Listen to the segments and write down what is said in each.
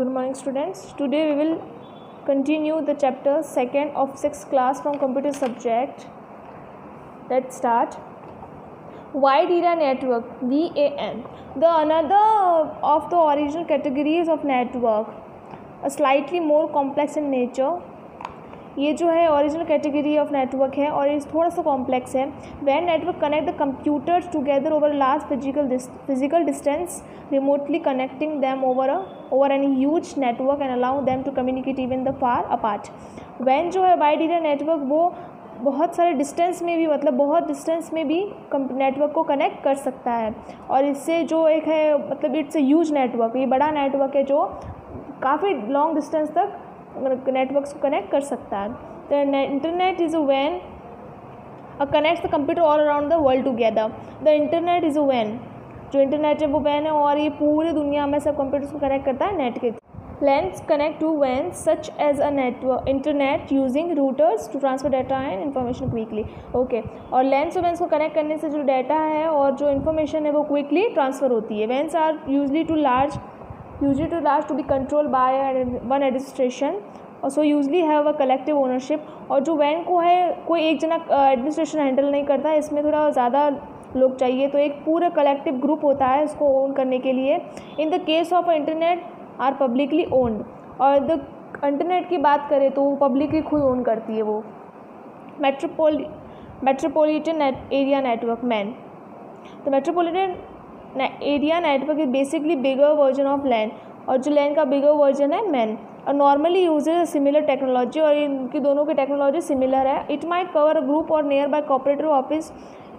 Good morning, students. Today we will continue the chapter 2nd of 6th class from computer subject. Let's start. Wide area network, WAN. The another of the original categories of network, a slightly more complex in nature. ये जो है original category of network है और ये थोड़ा सा complex है. वैन network connect the computers together over large physical distance remotely connecting them over an huge network and allow them to communicate even the far apart. वैन जो है वाइड एरिया नेटवर्क वो बहुत सारे डिस्टेंस में भी बहुत डिस्टेंस में भी नेटवर्क को कनेक्ट कर सकता है. और इससे जो एक है इट्स ए ह्यूज नेटवर्क, ये बड़ा नेटवर्क है जो काफ़ी लॉन्ग डिस्टेंस तक नेटवर्क्स को कनेक्ट कर सकता है. द इंटरनेट इज़ अ वैन connects the computer all around the world together. The internet is a वैन, जो इंटरनेट है वो वैन है और ये पूरी दुनिया में सब कंप्यूटर्स को कनेक्ट करता है नेट के. LANs connect to WANs such as a network internet using routers to transfer data and information quickly. Okay, और LANs और WANs को कनेक्ट करने से जो डाटा है और जो इन्फॉर्मेशन है वो क्विकली ट्रांसफ़र होती है. WANs are usually too large to be controlled by one administration, so usually have a collective ownership. और जो WAN को है कोई एक जना एडमिनिस्ट्रेशन हैंडल नहीं करता है, इसमें थोड़ा ज़्यादा लोग चाहिए, तो एक पूरा कलेक्टिव ग्रुप होता है इसको ओन करने के लिए. In the case of internet are publicly owned, और द इंटरनेट की बात करें तो वो पब्लिकली खुद ओन करती है वो. Metropolitan area network man. The metropolitan area network is basically bigger version of LAN, और जो LAN का बिगर वर्जन है मैन. और नॉर्मली यूजेज सिमिलर टेक्नोलॉजी, और इनकी दोनों की टेक्नोलॉजी सिमिलर है. It might cover a group और नियर बाय कोऑपरेटिव ऑफिस,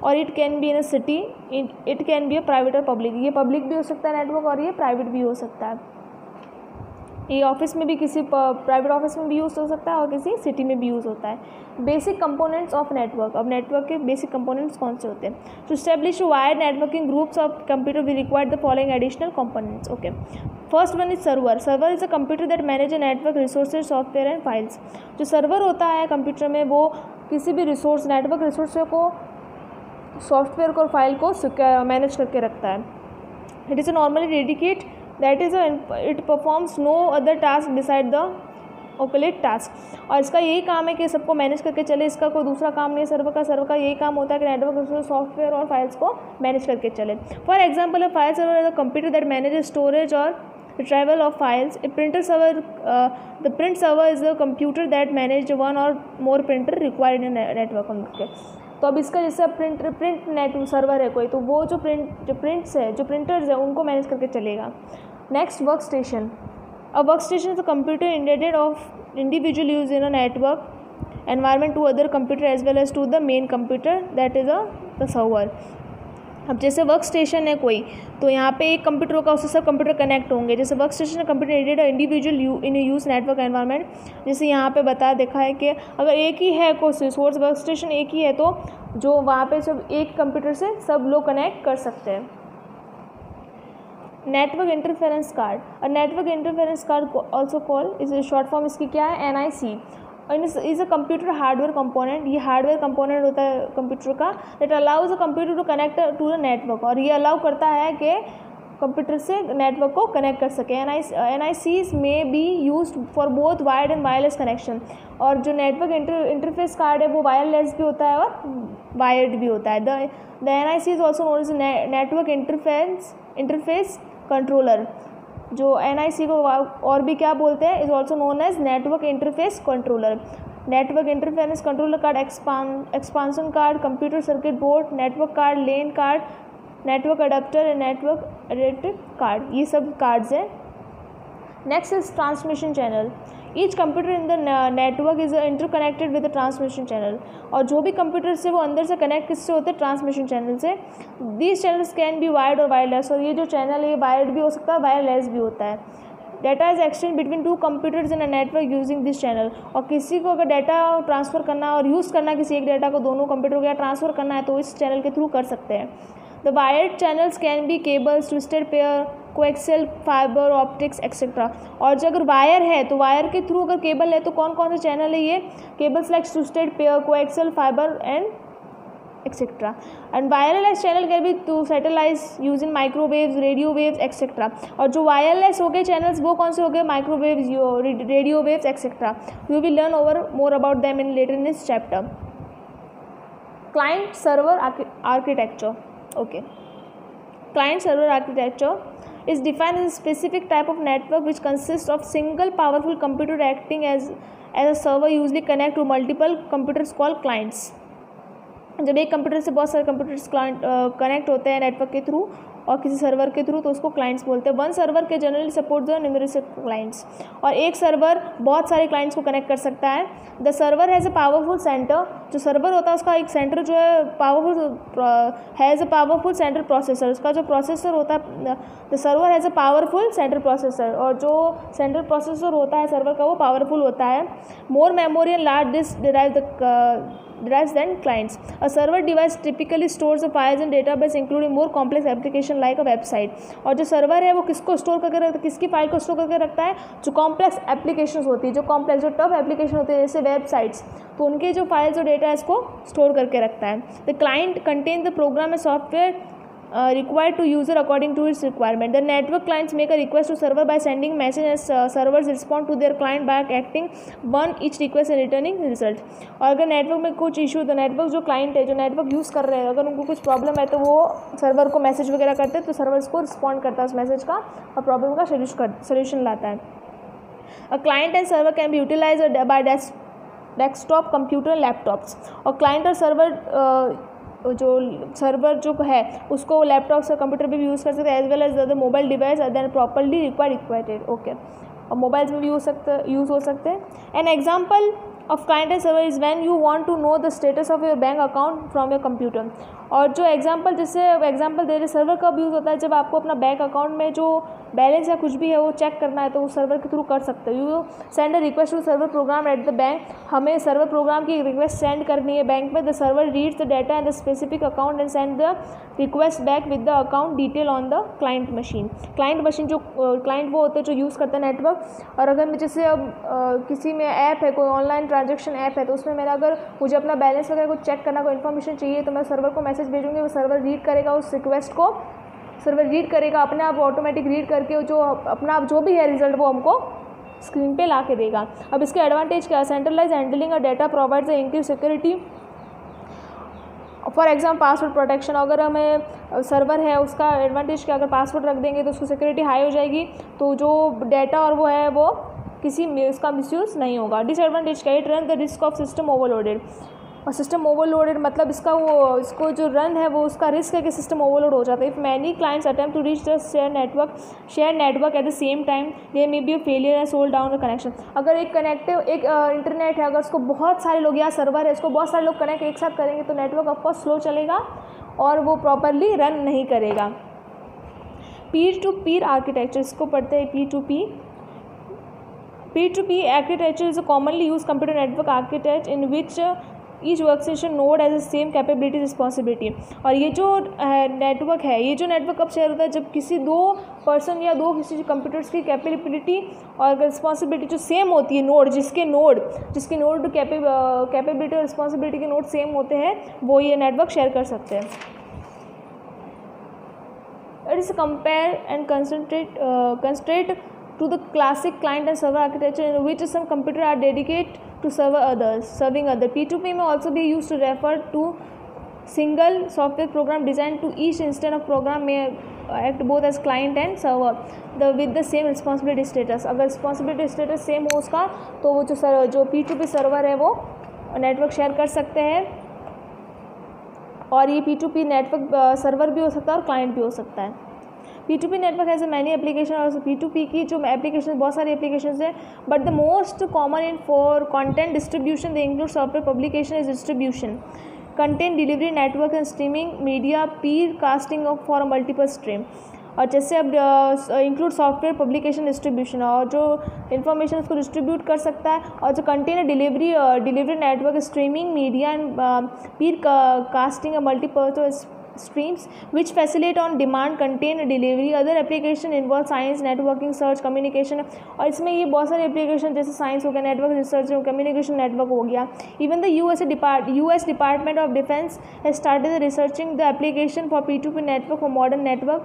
और it can be in a city. It can be a private और पब्लिक. ये पब्लिक भी हो सकता है नेटवर्क और ये प्राइवेट भी हो सकता है. ये ऑफिस में भी किसी प्राइवेट ऑफिस में भी यूज़ हो सकता है और किसी सिटी में भी यूज़ होता है. Basic components of network. अब नेटवर्क के बेसिक कंपोनेंट्स कौन से होते हैं? To establish wired networking groups of computer we require the following additional components. Okay, first one is server. Server is a computer that manage a network resources software and files. जो server होता है computer में वो किसी भी resource network resource को software को और फाइल को मैनेज करके रखता है. It is a normally dedicate that is it performs no other task decide the ओकलेट टास्क. और इसका यही काम है कि सबको मैनेज करके चले, इसका कोई दूसरा काम नहीं है. सर्वर का यही काम होता है कि नेटवर्क सॉफ्टवेयर और फाइल्स को मैनेज करके चले. For example, a file server is a computer that manage storage और retrieval of files. A printer server, the print server is a computer that manage one or more printer required in a network. तो अब इसका जैसे print net server है कोई, तो वो जो प्रिंटर्स है उनको मैनेज करके चलेगा. Next, workstation. A workstation is a computer intended of individual use in a network environment to other computer as well as to the main computer that is the server. अब जैसे work station है कोई, तो यहाँ पे एक computer होगा, उससे सब कंप्यूटर कनेक्ट होंगे. जैसे work station computer indebted individual in use network environment. जैसे यहाँ पे देखा है कि अगर एक ही है कोई सोर्स वर्क स्टेशन एक ही है, तो जो वहाँ पे सब एक कंप्यूटर से सब लोग कनेक्ट कर सकते हैं. Network interference card. और network interference card also call is short form इसकी क्या है? NIC. Is a computer hardware component. ये हार्डवेयर कंपोनेंट होता है कंप्यूटर का that allows a computer to connect to the network, और ये अलाउ करता है कि कंप्यूटर से नेटवर्क को कनेक्ट कर सके. NICs में B use for both wired and wireless connection. और जो नेटवर्क इंटरफेस कार्ड है वो वायरलेस भी होता है और वायर्ड भी होता है. The NIC is also known as network interface controller. जो NIC को और भी क्या बोलते हैं, is also known as network interface controller. Network interference controller card, expansion card, computer circuit board, network card, LAN card, network adapter and network adapter card, ये सब cards हैं. Next is transmission channel. Each computer in the network is interconnected with the transmission channel. और जो भी computer से वो अंदर से कनेक्ट किससे होते हैं? ट्रांसमिशन चैनल से. These channels can be wired और वायरलेस. और ये जो चैनल है ये वायर्ड भी हो सकता है, वायरलेस भी होता है. Data is exchange between two computers in a network using this channel. और किसी को अगर डाटा ट्रांसफ़र करना और यूज़ करना किसी एक डाटा को दोनों कंप्यूटर को ट्रांसफ़र करना है तो इस चैनल के थ्रू कर सकते हैं. The wired channels can be cables, twisted pair, coaxial, fibre optics etcetera. और जो अगर वायर है तो वायर के थ्रू अगर केबल है तो कौन कौन से चैनल है? ये cables like twisted pair, coaxial, fibre and etcetera. And wireless channel can be to satellites using microwaves, radio waves etcetera. और जो वायरलेस हो गए चैनल्स वो कौन से हो गए? Microwaves, radio waves etcetera. We will learn over more about them in later in this chapter. Client server architecture. Okay, client server architecture is defined as a specific type of network which consists of single powerful computer acting as a server, usually connect to multiple computers called clients. जब एक computer से बहुत सारे computers connect होते हैं network के through और किसी सर्वर के थ्रू तो उसको क्लाइंट्स बोलते हैं. वन सर्वर के generally support the numerous clients. और एक सर्वर बहुत सारे क्लाइंट्स को कनेक्ट कर सकता है. The server has a powerful centre. जो सर्वर होता है उसका एक सेंटर जो है has a powerful central processor. उसका जो प्रोसेसर होता है, the server has a powerful central processor. और जो सेंट्रल प्रोसेसर होता है सर्वर का वो पावरफुल होता है. More memory and large disk derives than clients. A server device typically stores the files and database including more complex application like a website. और जो सर्वर है वो किसको स्टोर करके रखता है? किसकी फाइल को स्टोर करके रखता है? जो कॉम्प्लेक्स एप्लीकेशंस होती है, जो टफ एप्लीकेशन होती है जैसे वेबसाइट्स, तो उनके जो फाइल्स और डेटा है इसको स्टोर करके रखता है. The client contain the program and software required to user according to its requirement. The network clients make a request to server by sending message and servers respond to their client by acting one each request and returning result. और अगर network में कुछ issue तो network जो client है जो network use कर रहे हैं अगर उनको कुछ प्रॉब्लम है तो वो सर्वर को मैसेज वगैरह करते हैं तो सर्वर इसको रिस्पॉन्ड करता है उस मैसेज का और प्रॉब्लम का सोल्यूशन लाता है. A client and server can be utilize by desktop computer laptops. और क्लाइंट और सर्वर जो सर्वर जो है उसको लैपटॉप से कंप्यूटर पे भी यूज़ कर सकते हैं as well as other mobile device then properly required. Okay, और मोबाइल्स में भी यूज़ हो सकते हैं. An example of client and server is when you want to know the status of your bank account from your computer. और जो example जिससे example दे रहे सर्वर कब यूज़ होता है? जब आपको अपना बैंक अकाउंट में जो बैलेंस या कुछ भी है वो चेक करना है तो वो सर्वर के थ्रू कर सकते हो. You send a request to server program at the bank. हमें सर्वर प्रोग्राम की रिक्वेस्ट सेंड करनी है बैंक में. The server reads the data and the specific account and send the request back with the account detail on the client machine. Client machine जो client वो होते हैं जो यूज़ करते हैं नेटवर्क. और अगर जैसे अब किसी में ऐप है, कोई ऑनलाइन ट्रांजेक्शन ऐप है तो उसमें मेरा अगर मुझे अपना बैलेंस वगैरह कुछ चेक करना, कोई इन्फॉर्मेशन चाहिए तो मैं सर्वर को मैसेज भेजूँगी. वो सर्वर रीड करेगा उस रिक्वेस्ट को, सर्वर रीड करेगा अपने आप ऑटोमेटिक रीड करके जो अपना आप जो भी है रिजल्ट वो हमको स्क्रीन पे ला के देगा. अब इसके एडवांटेज क्या है? सेंट्रलाइज हैंडलिंग और data provides the increase security. For example password protection. अगर हमें सर्वर है उसका एडवांटेज क्या? अगर पासवर्ड रख देंगे तो उसकी सिक्योरिटी हाई हो जाएगी तो जो डाटा और वो है वो किसी उसका मिसयूज़ नहीं होगा. डिसएडवांटेज क्या है? It run the risk of system overloaded. और सिस्टम ओवरलोडेड मतलब इसको जो रन है वो उसका रिस्क है कि सिस्टम ओवरलोड हो जाता है. If many clients attempt to reach the share network at the same time there may be a failure and slow down the connection. अगर एक इंटरनेट है, अगर उसको बहुत सारे लोग या सर्वर है उसको बहुत सारे लोग कनेक्ट एक साथ करेंगे तो नेटवर्क ऑफकोर्स स्लो चलेगा और वो प्रॉपरली रन नहीं करेगा. पीर टू पीर आर्किटेक्चर, इसको पढ़ते हैं P2P. P2P architecture is a commonly used computer network architecture in which each workstation node has the same capability responsibility. और ये जो नेटवर्क है, ये जो नेटवर्क कब शेयर होता है? जब किसी दो पर्सन या दो किसी कंप्यूटर्स की कैपेबिलिटी और रिस्पॉन्सिबिलिटी जो सेम होती है, जिसकी नोड कैपेबिलिटी और रिस्पॉन्सिबिलिटी के नोड सेम होते हैं वो ये नेटवर्क शेयर कर सकते हैं. It is compare and contrast to the classic client and server architecture in which some computers are dedicated to serving other. P2P may also be used to refer to single software program designed to each instance of program may act both as client and server with the same responsibility status. अगर responsibility status same हो उसका तो वो जो P2P server है वो network share कर सकते हैं. और ये P2P नेटवर्क सर्वर भी हो सकता है और क्लाइंट भी हो सकता है. P2P network has many application. और P2P की जो एप्लीकेशन बहुत सारी एप्लीकेशन है but the most common in for content distribution they include software publication is distribution, content delivery network and streaming media Pir casting for multiple stream. और जैसे अब include software publication distribution और जो information उसको distribute कर सकता है. और जो content delivery network streaming media and peer casting multipurpose streams which facilitate on demand content delivery. Other application involve science, networking, search, communication. और इसमें ये बहुत सारे एप्लीकेशन जैसे साइंस हो गया, नेटवर्क रिसर्च हो, कम्युनिकेशन नेटवर्क हो गया. Even the US Department of Defense has started researching the application for P2P network for modern network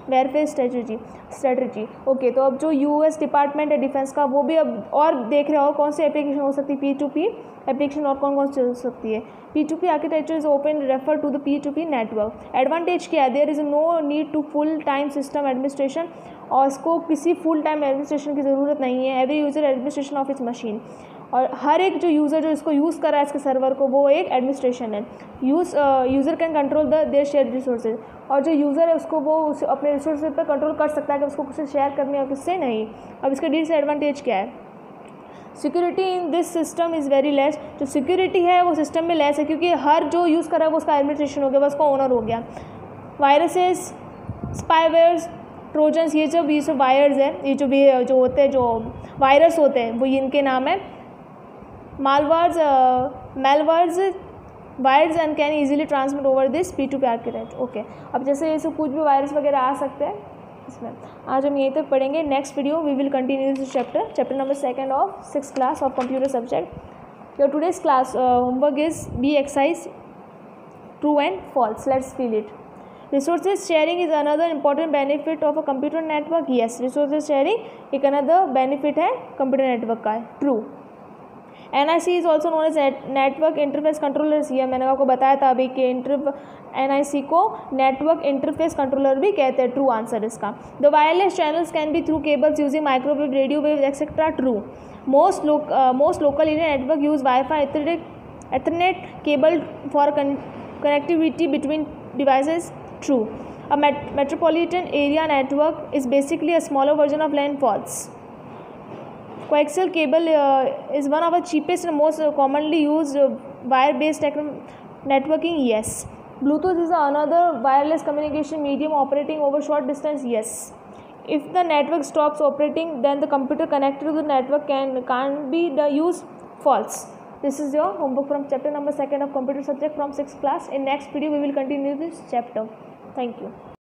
warfare strategy. Okay, तो अब जो US डिपार्टमेंट है डिफेंस का, वो भी अब और देख रहे हो कौन सी एप्लीकेशन हो सकती है P2P एप्लीकेशन, और कौन कौन सी हो सकती है. P2P architecture is open refer to the P2P network. Advantage क्या है? There is no need to full time system administration, और इसको किसी फुल टाइम एडमिनिस्ट्रेशन की ज़रूरत नहीं है. Every user administration of its machine, और हर एक जो यूज़र जो इसको यूज़ कर रहा है इसके सर्वर को, वो एक एडमिनिस्ट्रेशन है. User can control their share resources, और जो यूज़र है उसको वो अपने रिसोर्सेज पर कंट्रोल कर सकता है कि उसको किससे शेयर करनी है और किससे नहीं. अब इसका डिसएडवांटेज क्या है? Security in this system is very less. जो सिक्योरिटी है वो सिस्टम में लेस है, क्योंकि हर जो यूज़ कर रहा है वो उसका एडमिनिस्ट्रेशन हो गया, वो उसका ओनर हो गया. वायरसेस, स्पाईवेयर्स, ट्रोजन्स, ये सब वायर्स है, ये जो होते हैं, जो वायरस होते हैं, वो इनके नाम है. malwares wires and can easily transmit over this P2P architecture. Okay, अब जैसे ये सब कुछ भी वायरस वगैरह आ सकते हैं इसमें. आज हम यहीं तक पढ़ेंगे. Next video we will continue this chapter number 2 of 6th class of computer subject. Your today's class homework is B exercise true and false. Let's feel it. Resources sharing is another important benefit of a computer network. Yes, resources sharing एक another benefit है computer network का. True. NIC is also known as Network Interface Controller. ये मैंने आपको बताया था अभी कि NIC को Network Interface Controller भी कहते हैं. True आंसर इसका. The wireless channels can be through cables using microwave, radio waves, etc. True. Most local area network use Wi-Fi Ethernet cable for connectivity between devices. True. A metropolitan area network is basically a smaller version of LAN. False. Coaxial cable is one of the cheapest and most commonly used wire-based networking. Yes. Bluetooth is another wireless communication medium operating over short distance. Yes. If the network stops operating, then the computer connected to the network can't be used. False. This is your homework from chapter number 2 of computer subject from 6th class. In next video, we will continue this chapter. Thank you.